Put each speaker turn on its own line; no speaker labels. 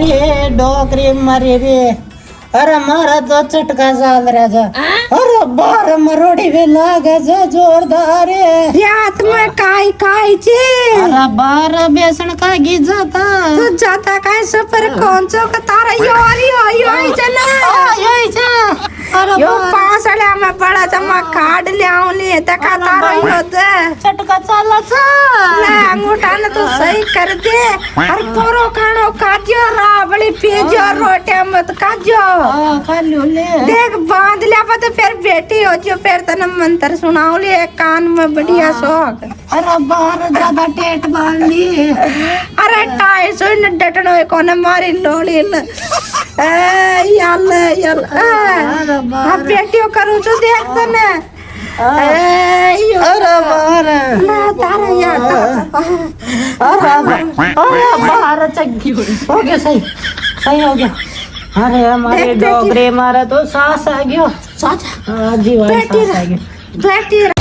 अरे डोकरी मरी रे अरे मारा तो चटका चाल रहा था अरे बार मरोड़ी भी लागे जो जोरदार
यात में काय काय चे
अरे बार बेसन का गी जाता
तू जाता काय सुपर कोणचो का तारा यो चला
अरे
यो पासळ्या में बड़ा चम्मा काढ ल्यावली त्या का तारा यो दे
चटका चाला
ना अंगूठा ने तो सही कर दे और पोरो खानो काजो रावली पेजो रोटे मत काजो
खा लो ले
देख बांध लिया पर तो फिर बेटी हो जो फिर तने मंत्र सुनाओ ले कान में बढ़िया शौक
अरे बार ज्यादा टेट बांध ली
अरे टाई सो न डटनो कोने मारी लोली याल अब बेटियों करूँ तो देख तने
अरे बार
ना तारा याद
अरे बार चग्गी हो गया सही हो गया अरे हमारे डोगरे मारा तो सांस आ गया
साथ
जीवन
बेटी
सांस आ गया
बेटी